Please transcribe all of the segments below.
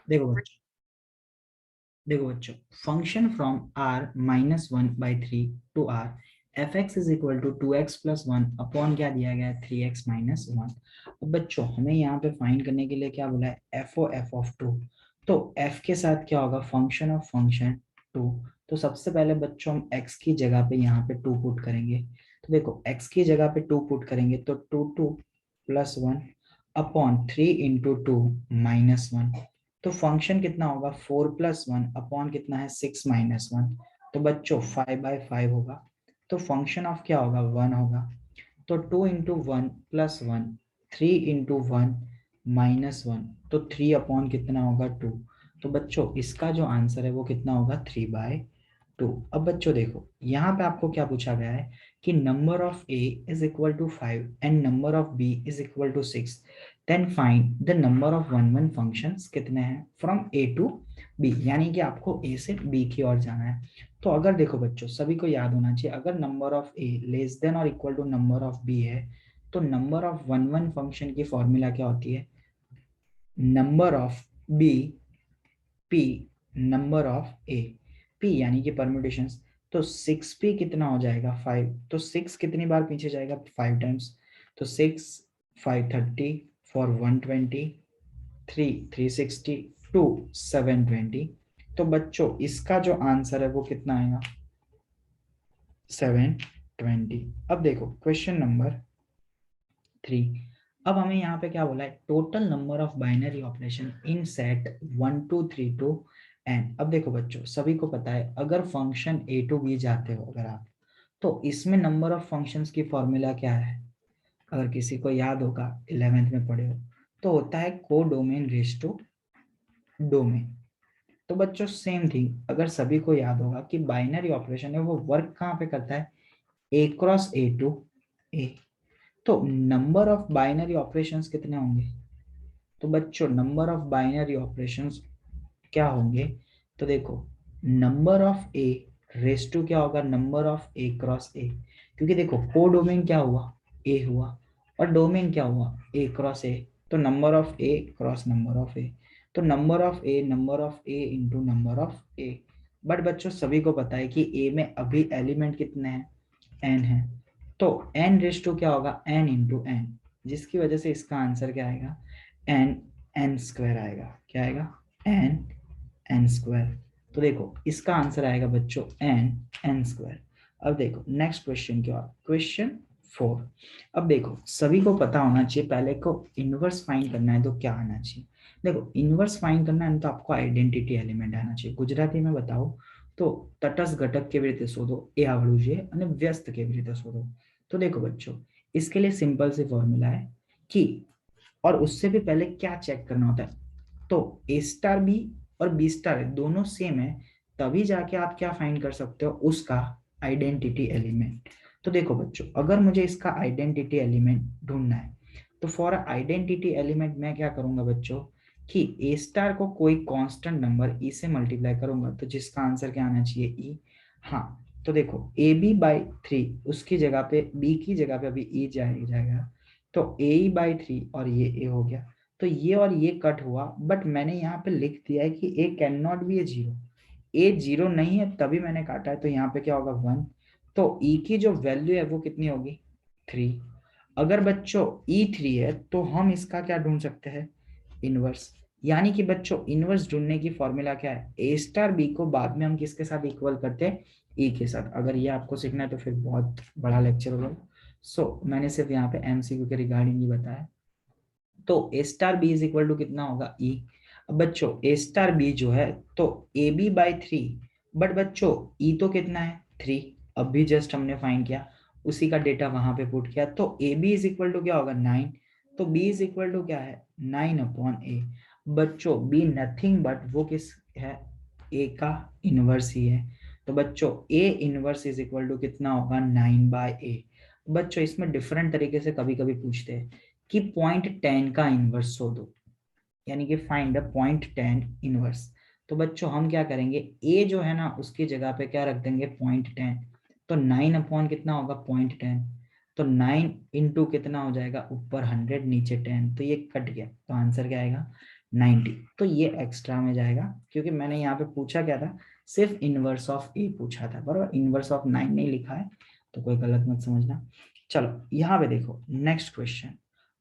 देखो बच्चों, function from r -1/3 to r f x is equal to 2x+1 upon क्या दिया गया है 3x-1। अब बच्चों हमें यहाँ पे फाइंड करने के लिए क्या बोला है, f(f)(2). तो f के साथ क्या होगा, फंक्शन ऑफ फंक्शन 2। तो सबसे पहले बच्चों हम x की जगह पे यहाँ पे 2 पुट करेंगे। तो देखो x की जगह पे 2 पुट करेंगे तो 2 + 1 अपॉन 3 × 2 -1। तो फंक्शन कितना होगा 4+1 अपॉन कितना है 6 - 1। तो बच्चों 5/5 होगा। तो फंक्शन ऑफ क्या होगा 1 होगा। तो 2 × 1 + 1 3 × 1 -1। तो 3 अपॉन कितना होगा 2। तो बच्चों इसका जो आंसर है वो कितना होगा 3/2। अब बच्चों देखो यहाँ पे आपको क्या पूछा गया है कि number of a is equal to 5 and number of b is equal to 6, then find the number of one functions कितने हैं फ्रॉम a टू b, यानी कि आपको a से b की ओर जाना है। तो अगर देखो बच्चों सभी को याद होना चाहिए, अगर number of a less than और equal to number of b है तो नंबर ऑफ वन फंक्शन की फॉर्मूला क्या होती है, number of b p number of a, p यानी कि परम्यूटेशंस। तो 6p कितना हो जाएगा 5। तो 6 कितनी बार पीछे जाएगा 5 टाइम्स। तो 6 5 30 फॉर 120 3 360 2 720। तो बच्चों इसका जो आंसर है वो कितना आएगा 720। अब देखो क्वेश्चन नंबर 3। अब हमें यहाँ पे क्या बोला है, total number of binary operation in set 1 2 3 to n। अब देखो बच्चों सभी को पता है अगर फंक्शन a टू b जाते हो अगर आप, तो इसमें नंबर ऑफ फंक्शंस की फॉर्मूला क्या है, अगर किसी को याद होगा 11th में पढ़े हो, तो होता है को डोमेन रेस टू डोमेन। तो बच्चों सेम थिंग अगर सभी को याद होगा कि बाइनरी ऑपरेशन है वो वर्क कहाँ पे करता है, a cross a to a। तो नंबर ऑफ बाइनरी ऑपरेशंस कितने होंगे, तो बच्चों नंबर ऑफ बाइनरी ऑपरेशंस क्या होंगे, तो देखो number of A raise to क्या होगा number of A cross A, क्योंकि देखो को डोमेन क्या हुआ ए हुआ और डोमेन क्या हुआ ए क्रॉस ए। तो number of A cross number of A, तो number of A into number of A. But बच्चों सभी को पता है कि ए में अभी एलिमेंट कितने हैं एन है। तो एन रेस टू क्या होगा एन इंटू एन, जिसकी वजह से इसका आंसर क्या आएगा एन एन स्क्वायर आएगा। क्या आएगा एन एन स्क्वायर। तो देखो इसका आंसर आएगा बच्चों एन एन स्क्वायर। अब देखो नेक्स्ट क्वेश्चन क्या, क्वेश्चन 4। अब देखो सभी को पता होना चाहिए पहले को इनवर्स फाइंड करना है तो क्या आना चाहिए। देखो इनवर्स फाइंड करना है तो आपको आइडेंटिटी एलिमेंट आना चाहिए। गुजराती में बताओ तो तटस्थ घटक केवी रीते शोधो ए आवड़વું જોઈએ અને વ્યસ્ત કેવી રીતે શોધો। तो देखो बच्चों इसके लिए सिंपल से फॉर्मूला है कि, और उससे भी पहले क्या चेक करना होता है, तो ए स्टार बी और बी स्टार दोनों सेम है तभी जाके आप क्या फाइंड कर सकते हो उसका आइडेंटिटी एलिमेंट। तो देखो बच्चों अगर मुझे इसका आइडेंटिटी एलिमेंट ढूंढना है तो फॉर आइडेंटिटी एलिमेंट मैं क्या करूंगा बच्चों कि ए स्टार को कोई कांस्टेंट नंबर ई से मल्टीप्लाई करूंगा तो जिसका आंसर क्या आना चाहिए ई। हाँ तो देखो ए बी बाई 3 उसकी जगह पे बी की जगह पे अभी ई जाएगा तो a/3 और ये a हो गया। तो ये और ये कट हुआ बट मैंने यहाँ पे लिख दिया है कि a can not be A zero, A zero नहीं है तभी मैंने काटा है। तो यहाँ पे क्या होगा 1। तो e की जो वैल्यू है वो कितनी होगी 3। अगर बच्चों e 3 है तो हम इसका क्या ढूंढ सकते हैं इनवर्स, यानी कि बच्चों इनवर्स ढूंढने की फॉर्मूला क्या है ए स्टार बी को बाद में हम किसके साथ इक्वल करते हैं ई के साथ। अगर ये आपको सीखना है तो फिर बहुत बड़ा लेक्चर होगा। मैंने सिर्फ यहाँ पे एमसीक्यू के रिगार्डिंग ही बताया। तो A star B is equal to कितना होगा ई। अब बच्चों ए स्टार बी जो है तो ए बी बाई 3, बट बच्चों ई तो कितना है 3, अब भी जस्ट हमने फाइंड किया उसी का डेटा वहां पे पुट किया। तो A B is equal to क्या होगा 9। तो बी इज इक्वल टू क्या है 9/a। बच्चों बी नथिंग बट वो किस है ए का इनवर्स ही है। तो बच्चों A inverse is equal to कितना होगा 9/a। बच्चों इसमें डिफरेंट तरीके से कभी कभी पूछते हैं कि पॉइंट 10 का इनवर्स शोधो, यानी कि फाइंड अ पॉइंट 10 इनवर्स। तो बच्चों हम क्या करेंगे ए जो है ना उसकी जगह पे क्या रख देंगे पॉइंट 10। तो 9 अपॉन कितना होगा पॉइंट 10। तो 9 इंटू कितना हो जाएगा ऊपर 100 नीचे 10, तो ये कट गया तो आंसर क्या आएगा 90। तो ये एक्स्ट्रा में जाएगा क्योंकि मैंने यहाँ पे पूछा क्या था, सिर्फ इनवर्स ऑफ ए पूछा था, बराबर, इनवर्स ऑफ 9 नहीं लिखा है, तो कोई गलत मत समझना। चलो यहाँ पे देखो नेक्स्ट क्वेश्चन।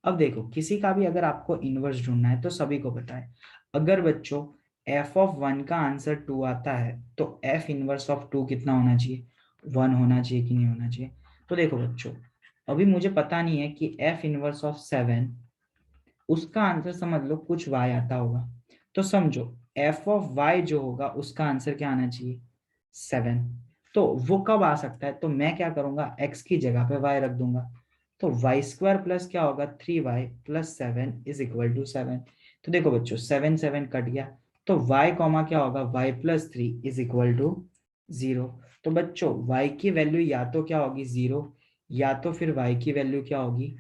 अब देखो किसी का भी अगर आपको इनवर्स ढूंढना है तो सभी को पता है, अगर बच्चों एफ ऑफ 1 का आंसर 2 आता है तो एफ इनवर्स ऑफ 2 कितना होना चाहिए, 1 होना चाहिए कि नहीं होना चाहिए। तो देखो बच्चों अभी मुझे पता नहीं है कि एफ इनवर्स ऑफ 7, उसका आंसर समझ लो कुछ y आता होगा, तो समझो f ऑफ y जो होगा उसका आंसर क्या आना चाहिए, 7। तो वो कब आ सकता है, तो मैं क्या करूंगा x की जगह पे y रख दूंगा, तो वाई स्क्वायर प्लस क्या होगा 3y plus 7 is equal to 7। तो देखो बच्चों 7 7 कट गया, तो y कॉमा क्या होगा y plus 3 is equal to 0। तो बच्चों y की वैल्यू या तो क्या होगी 0, या तो फिर y की वैल्यू क्या होगी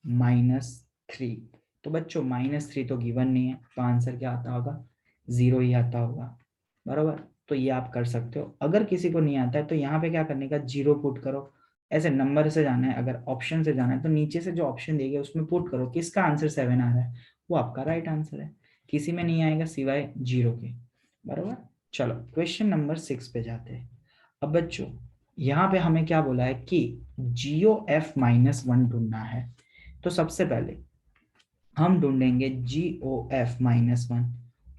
-3। तो बच्चों -3 तो गिवन नहीं है, तो आंसर क्या आता होगा 0 ही आता होगा, बराबर। तो ये आप कर सकते हो। अगर किसी को नहीं आता है तो यहाँ पे क्या करने का, 0 पुट करो, ऐसे नंबर से जाना है, अगर ऑप्शन से जाना है तो नीचे से जो ऑप्शन देगा उसमें पुट करो किसका आंसर 7 आ रहा है, वो आपका राइट आंसर है। किसी में नहीं आएगा सिवाय 0 के, बराबर। चलो क्वेश्चन नंबर 6 पे जाते हैं। अब बच्चों यहाँ पे हमें क्या बोला है कि GOF-1 ढूंढना है, तो सबसे पहले हम ढूंढेंगे GOF-1।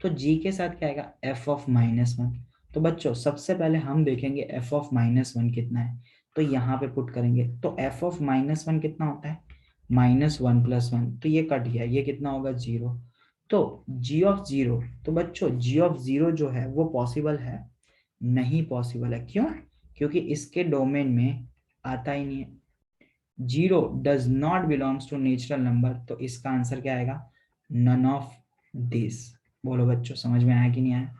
तो G के साथ क्या आएगा f ऑफ -1। तो बच्चों सबसे पहले हम देखेंगे f ऑफ -1 कितना है, तो यहाँ पे पुट करेंगे, तो f ऑफ -1 कितना होता है -1 + 1, तो ये कट गया, ये कितना होगा 0। तो g ऑफ 0, तो बच्चों g ऑफ 0 जो है वो पॉसिबल है, नहीं पॉसिबल है, क्यों, क्योंकि इसके डोमेन में आता ही नहीं है। 0 does not belongs to natural number, तो इसका आंसर क्या आएगा नन ऑफ दिस। बोलो बच्चों समझ में आया कि नहीं आया,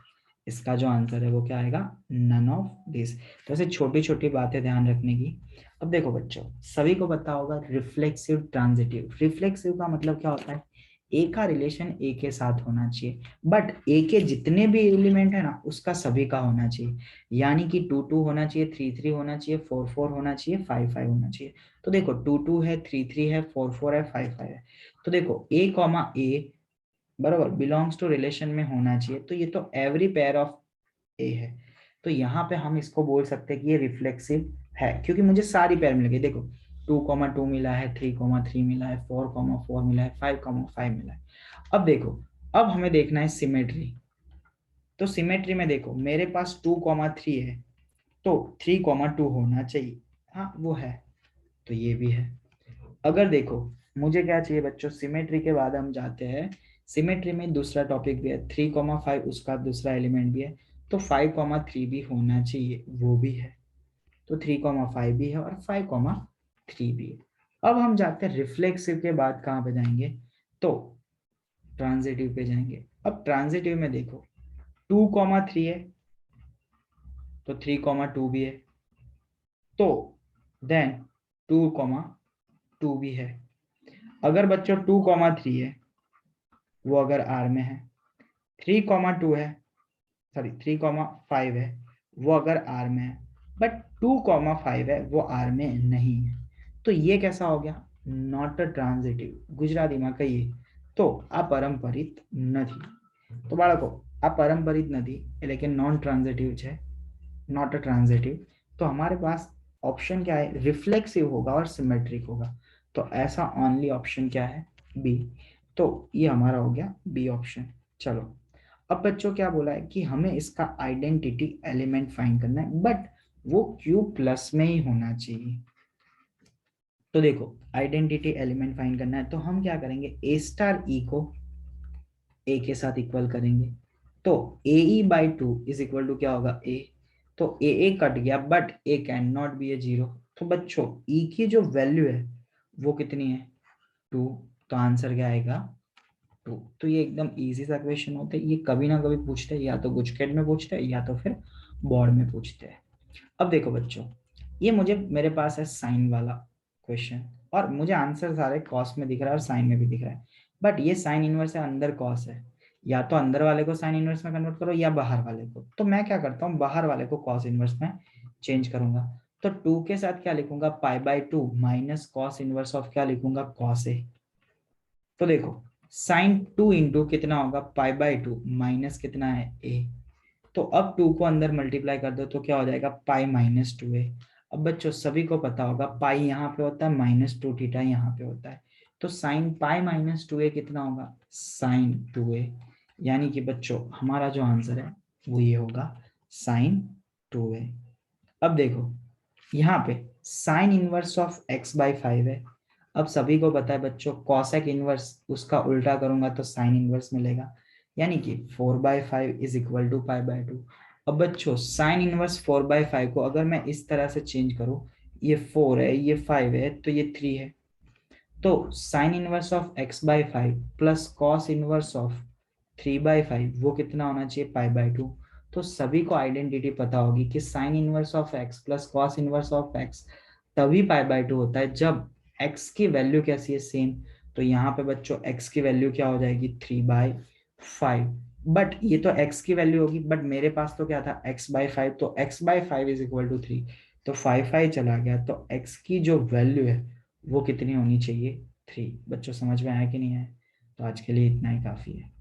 इसका जो आंसर है वो क्या आएगा नन ऑफ दिस। तो ऐसे छोटी छोटी बातें ध्यान रखने की। अब देखो बच्चों सभी को पता होगा रिफ्लेक्सिव ट्रांजिटिव, रिफ्लेक्सिव का मतलब क्या होता है, ए का रिलेशन ए के साथ होना चाहिए, बट ए के जितने भी एलिमेंट है ना उसका सभी का होना चाहिए, यानी कि 2 2 होना चाहिए, 3 3 होना चाहिए, 4 4 होना चाहिए, 5 5 होना चाहिए। तो देखो 2 2 है, 3 3 है, 4 4 है, 5 5 है। तो देखो ए कॉमा ए बराबर बिलोंग्स टू रिलेशन में होना चाहिए, तो ये तो एवरी पेयर ऑफ ए है। तो यहाँ पे हम इसको बोल सकते हैं कि ये रिफ्लेक्सिव है, क्योंकि मुझे सारी पेयर मिल गई। देखो 2 2 मिला है, 3 3 मिला है, 4 4 मिला है, 5 5 मिला है। अब देखो अब हमें देखना है सिमेट्री। तो सिमेट्री में देखो मेरे पास 2 3 है, तो 3 2 होना चाहिए, हाँ वो है, तो ये भी है। अगर देखो मुझे क्या चाहिए बच्चों, सिमेट्री के बाद हम जाते हैं, सिमेट्री में दूसरा टॉपिक भी है 3 5, उसका दूसरा एलिमेंट भी है, तो 5 3 भी होना चाहिए, वो भी है। तो 3 5 भी है और 5 3 भी है। अब हम जाते हैं रिफ्लेक्सिव के बाद कहाँ पे जाएंगे, तो ट्रांजिटिव पे जाएंगे। अब ट्रांजिटिव में देखो 2 3 है, तो 3 2 भी है, तो देन 2 2 भी है। अगर बच्चों 2 3 है वो अगर आर में है, 3 2 है, सॉरी 3 5 है वो अगर आर में है, बट 2 5 है वो आर में नहीं है, तो ये कैसा हो गया नॉट अ ट्रांजिटिव, गुजराती में कहिए तो अपरंपरित नहीं। तो बाળકો अपरंपरित नहीं लेकिन नॉन ट्रांजिटिव है, नॉट अ ट्रांजिटिव। तो हमारे पास ऑप्शन क्या है, रिफ्लेक्सिव होगा और सिमेट्रिक होगा, तो ऐसा ओनली ऑप्शन क्या है बी। तो ये हमारा हो गया बी ऑप्शन। चलो अब बच्चों क्या बोला है कि हमें इसका आइडेंटिटी एलिमेंट फाइंड करना है, बट वो क्यू प्लस में ही होना चाहिए। तो देखो आइडेंटिटी एलिमेंट फाइंड करना है तो हम क्या करेंगे, ए स्टार ई को ए के साथ इक्वल करेंगे, तो A E by 2 is equal to क्या होगा ए, तो ए कट गया but A can not be A 0। तो बच्चों ई की जो वैल्यू है वो कितनी है 2, तो आंसर क्या आएगा 2। तो ये एकदम इजी सा क्वेश्चन होता है, ये कभी ना कभी पूछते हैं, या तो गुजकेट में पूछते हैं या तो फिर बोर्ड में पूछते हैं। अब देखो बच्चों ये मुझे मेरे पास है साइन वाला क्वेश्चन, और मुझे आंसर सारे कॉस में दिख रहा है और साइन में भी दिख रहा है, बट ये साइन इनवर्स है अंदर कॉस है, या तो अंदर वाले को साइन इनवर्स में कन्वर्ट करो या बाहर वाले को, तो मैं क्या करता हूँ बाहर वाले को कॉस इनवर्स में चेंज करूंगा। तो 2 के साथ क्या लिखूंगा π/2 माइनस कॉस इनवर्स ऑफ क्या लिखूंगा कॉस ए। तो देखो साइन 2 इंटू कितना होगा पाई बाय 2 माइनस कितना है a। तो अब 2 को अंदर मल्टीप्लाई कर दो तो क्या हो जाएगा पाई माइनस 2a। अब बच्चों सभी को पता होगा पाई यहाँ पे होता है -2 थीटा यहाँ पे होता है, तो साइन पाई -2a कितना होगा साइन 2a। यानी कि बच्चों हमारा जो आंसर है वो ये होगा साइन 2a। अब देखो यहाँ पे साइन इनवर्स ऑफ x/5 है। अब सभी को पता है बच्चों कॉसेक इनवर्स उसका उल्टा करूंगा तो साइन इनवर्स मिलेगा, यानी कि 4/5 इज इक्वल टू पाई/2। अब बच्चों साइन इनवर्स 4/5 को अगर मैं इस तरह से चेंज करूं, ये 4 है ये 5 है तो ये 3 है, तो sine inverse of x/5 plus cos inverse of 3/5 वो कितना होना चाहिए पाई/2। तो सभी को आइडेंटिटी पता होगी कि sine inverse of x plus cos inverse of x तभी पाई/2 होता है जब x की वैल्यू कैसी है सेम। तो यहाँ पे बच्चों x की वैल्यू क्या हो जाएगी 3/5, बट ये तो x की वैल्यू होगी, बट मेरे पास तो क्या था x/5, तो x/5 इज इक्वल टू 3, तो 5 चला गया, तो x की जो वैल्यू है वो कितनी होनी चाहिए 3। बच्चों समझ में आया कि नहीं आया? तो आज के लिए इतना ही काफी है।